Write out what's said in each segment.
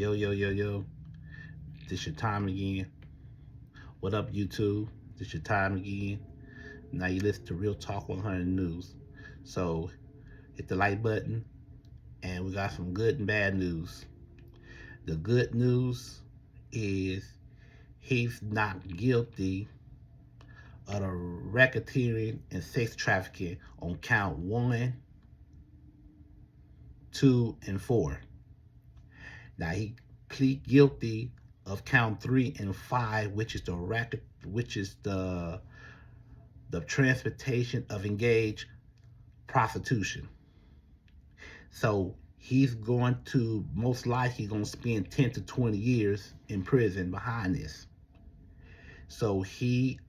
Yo, yo, yo, yo. This your time again. What up, YouTube? This your time again. Now you listen to Real Talk 100 News. So hit the like button, and we got some good and bad news. The good news is he's not guilty of the racketeering and sex trafficking on count 1, 2, and 4. Now he plead guilty of count 3 and 5, which is the transportation of engaged prostitution. So he's going to most likely going to spend 10 to 20 years in prison behind this. So he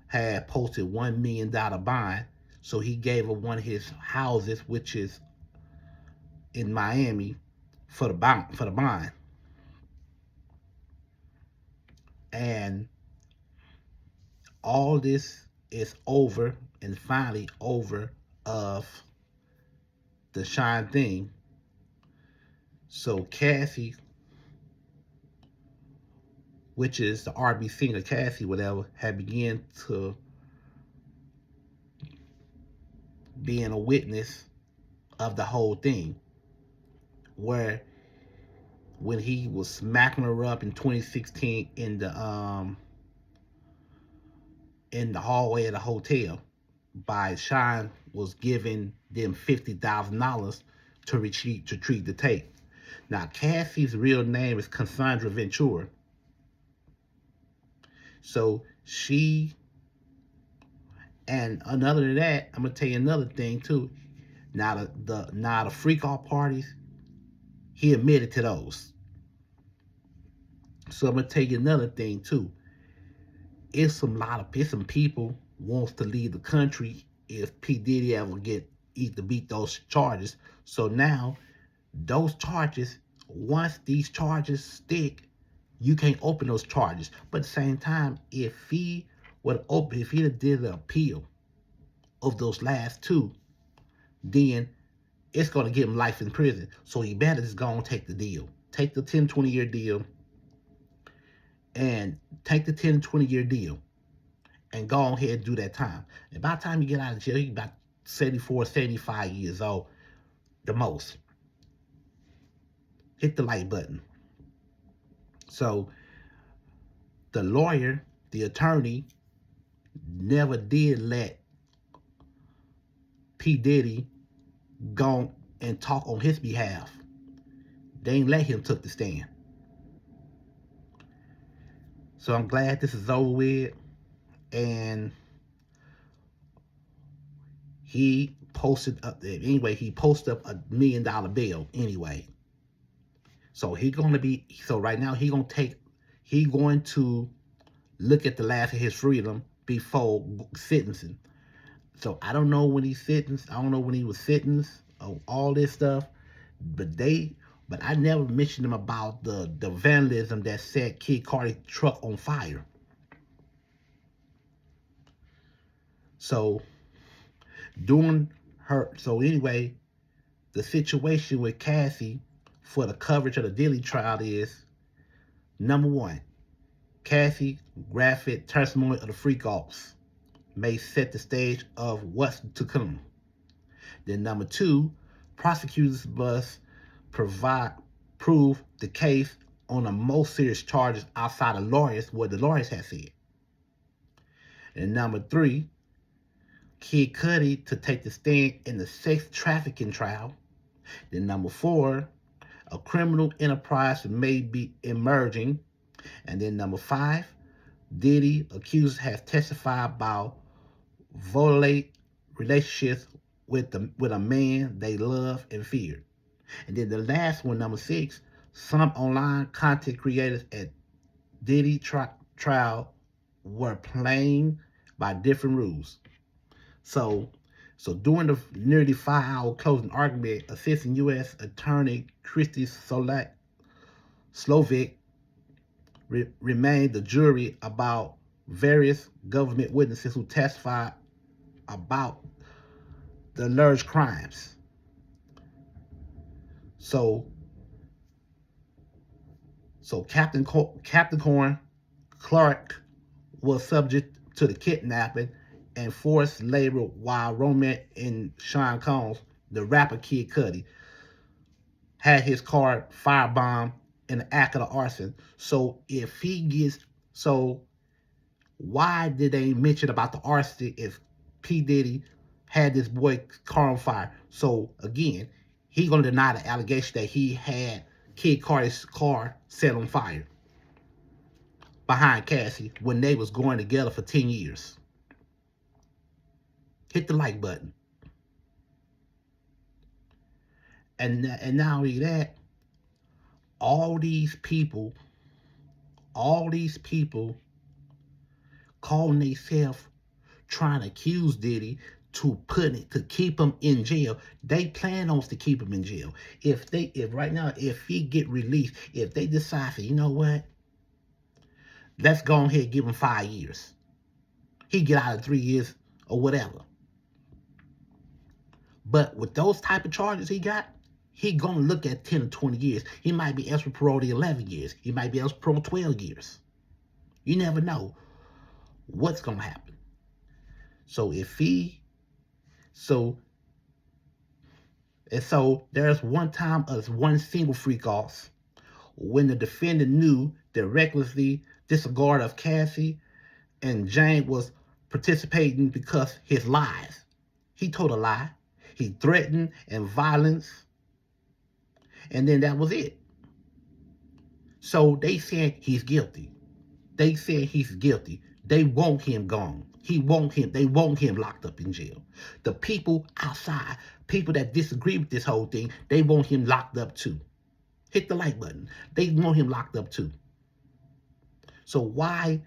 had posted $1 million bond. So he gave her one of his houses, which is in Miami, for the bond. And all this is over and finally over of the Shine thing. So Cassie, which is the R&B singer Cassie, whatever, had began to being a witness of the whole thing. Where when he was smacking her up in 2016 in the hallway of the hotel, by Shine was giving them $50,000 to retrieve the tape. Now Cassie's real name is Cassandra Ventura. So she, and other than that, I'm gonna tell you another thing too. Now the freak off parties, he admitted to those. So I'm gonna tell you another thing too. It's some people wants to leave the country if P Diddy ever to beat those charges. So now those charges, once these charges stick, you can't open those charges. But at the same time, if he did the appeal of those last two, then it's gonna give him life in prison. So he better just go and take the deal. Take the 10, 20-year deal, and take the 10, 20-year deal and go ahead and do that time. And by the time you get out of jail, you're about 74, 75 years old, the most. Hit the like button. So the attorney, never did let P. Diddy go and talk on his behalf. They ain't let him took the stand. So I'm glad this is over with. And he posted up a $1 million bill anyway. So right now he going to look at the last of his freedom before sentencing. So I don't know when he's sentenced. I don't know when he was sentenced. All this stuff, but I never mentioned him about the vandalism that set Kid Cardi's truck on fire. So anyway, the situation with Cassie for the coverage of the Diddy trial is, number one, Cassie graphic testimony of the freak offs may set the stage of what's to come. Then number two, prosecutors must prove the case on the most serious charges outside of lawyers, what the lawyers have said. And number three, Kid Cudi to take the stand in the sex trafficking trial. Then number four, a criminal enterprise may be emerging. And then number five, Diddy accused has testified about violate relationships with a man they love and feared. And then the last one, number six, some online content creators at Diddy trial were playing by different rules. So during the nearly 5-hour closing argument, Assistant U.S. Attorney Christy Slovic remained the jury about various government witnesses who testified about the alleged crimes. So So Captain Corn Clark was subject to the kidnapping and forced labor while Roman and Sean Combs, the rapper Kid Cudi, had his car firebombed in the act of the arson. So if he gets so why did they mention about the arson if P. Diddy had this boy car on fire? So again, he gonna deny the allegation that he had Kid Cudi's car set on fire behind Cassie when they was going together for 10 years. Hit the like button. And not only that, all these people calling themselves trying to accuse Diddy to keep him in jail. They plan on to keep him in jail. If right now, if he get released, if they decide, you know what, let's go ahead and give him 5 years. He get out of 3 years or whatever. But with those type of charges he got, he gonna look at 10 or 20 years. He might be eligible for parole to 11 years. He might be eligible for parole 12 years. You never know what's gonna happen. So there's one time as one single freak off when the defendant knew the recklessly disregard of Cassie and Jane was participating because his lies. He told a lie. He threatened and violence. And then that was it. So they said he's guilty. They said he's guilty. They want him gone. They want him locked up in jail. The people outside, people that disagree with this whole thing, they want him locked up too. Hit the like button. They want him locked up too. So why,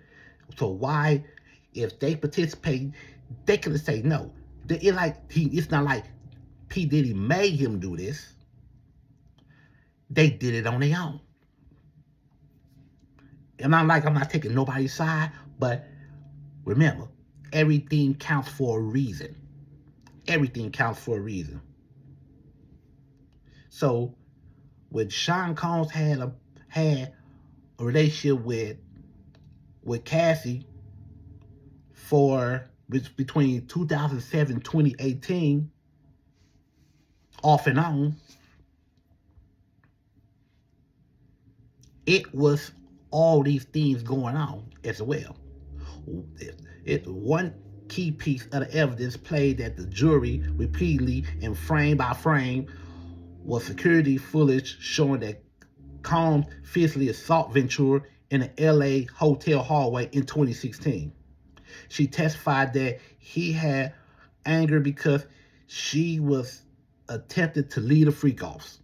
if they participate, they could say no. It's not like P. Diddy made him do this. They did it on their own. And I'm not taking nobody's side, but remember, everything counts for a reason. Everything counts for a reason. So when Sean Combs had a relationship with Cassie between 2007 and 2018, off and on, it was all these things going on as well. One key piece of the evidence played that the jury repeatedly and frame by frame was security footage showing that Combs physically assaulted Ventura in an LA hotel hallway in 2016. She testified that he had anger because she was attempted to lead a freak-offs.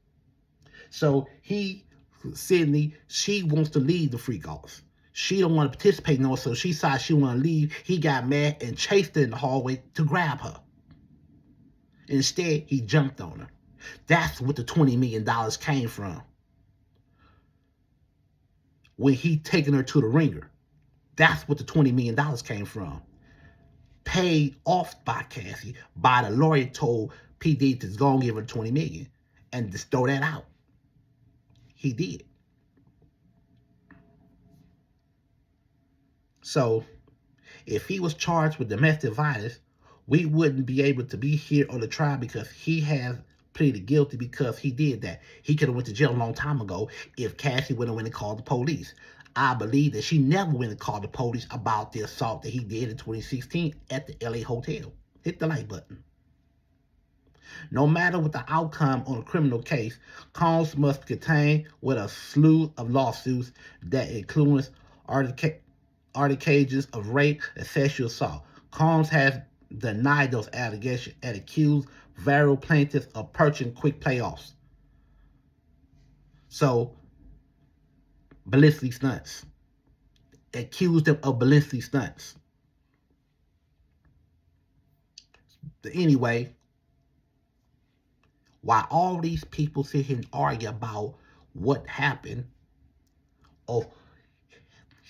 So Sydney, she wants to lead the freak-offs. She don't want to participate no, so she decided she want to leave. He got mad and chased her in the hallway to grab her. Instead, he jumped on her. That's what the $20 million came from. When he taken her to the ringer. That's what the $20 million came from. Paid off by Cassie, by the lawyer told P. Diddy to go and give her $20 million and just throw that out. He did. So, if he was charged with domestic violence, we wouldn't be able to be here on the trial because he has pleaded guilty because he did that. He could have went to jail a long time ago if Cassie went and called the police. I believe that she never went and called the police about the assault that he did in 2016 at the LA hotel. Hit the like button. No matter what the outcome on a criminal case, Combs must contend with a slew of lawsuits that includes allegations of rape and sexual assault. Combs has denied those allegations and accused various plaintiffs of purchasing quick payoffs. So, ballistic stunts. Accused them of ballistic stunts. Anyway, while all these people sit here and argue about what happened, or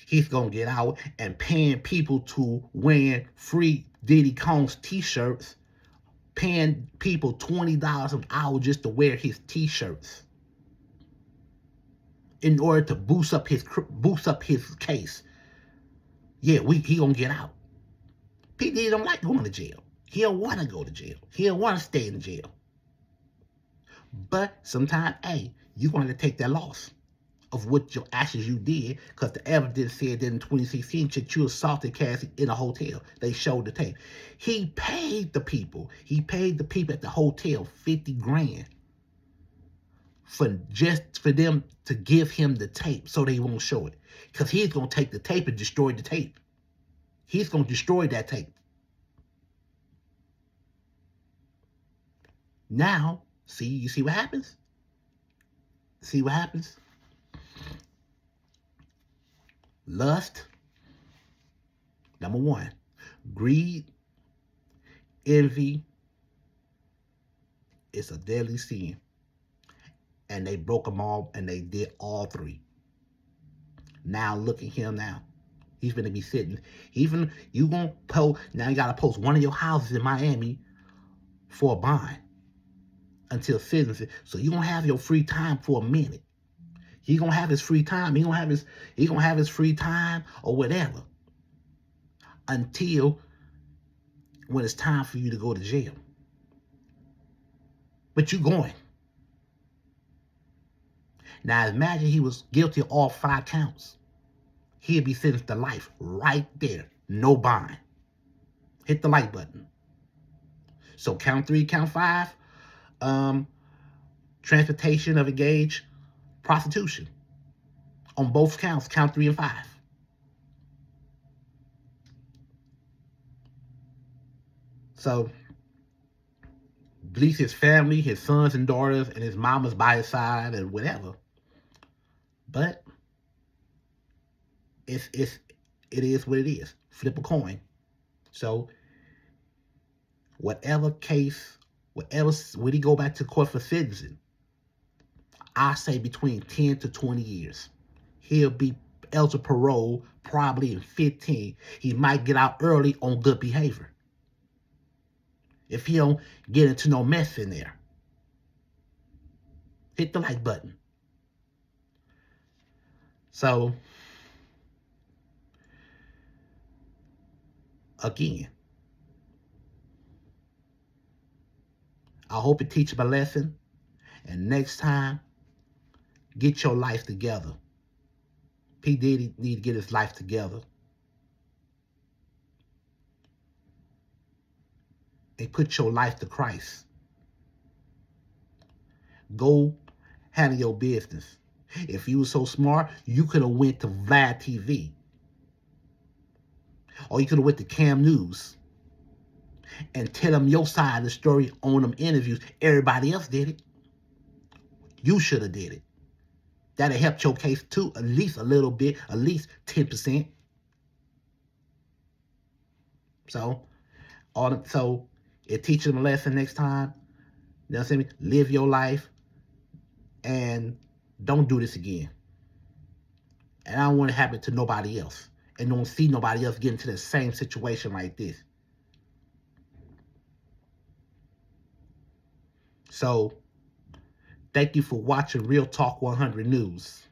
he's going to get out and paying people to wear free Diddy Combs t-shirts, paying people $20 an hour just to wear his t-shirts. in order to boost up his case. Yeah, he gonna get out. P. Diddy don't like going to jail. He don't want to go to jail. He don't want to stay in jail. But sometimes, hey, you want to take that loss of what your actions you did, because the evidence said that in 2016 that you assaulted Cassie in a hotel. They showed the tape. He paid the people. He paid the people at the hotel 50 grand for them to give him the tape so they won't show it. Because he's going to take the tape and destroy the tape. He's going to destroy that tape. Now, you see what happens? See what happens? Lust, number one. Greed, envy, it's a deadly sin. And they broke them all, and they did all three. Now look at him now. He's gonna be sitting. Even you gonna post now, you gotta post one of your houses in Miami for a bond until sentencing. So you gonna have your free time for a minute. He gonna have his free time. He gonna have his free time or whatever until when it's time for you to go to jail. But you going. Now imagine he was guilty of all 5 counts. He'd be sentenced to life right there. No bond. Hit the like button. So count 3, count 5, transportation of engaged prostitution. On both counts, count 3 and 5. So at least his family, his sons and daughters, and his mama's by his side and whatever. But it is what it is. Flip a coin. So whatever case, when he go back to court for sentencing, I say between 10 to 20 years. He'll be eligible parole probably in 15. He might get out early on good behavior. If he don't get into no mess in there. Hit the like button. So, again, I hope it teaches him a lesson. And next time, get your life together. P. Diddy need to get his life together. And put your life to Christ. Go handle your business. If you were so smart, you could have went to Vlad TV. Or you could have went to Cam News. And tell them your side of the story on them interviews. Everybody else did it. You should have did it. That'll help your case too, at least a little bit, at least 10%. So it teaches them a lesson next time. You know what I'm saying? Live your life and don't do this again. And I don't want it to happen to nobody else. And don't see nobody else get into the same situation like this. So, thank you for watching Real Talk 100 News.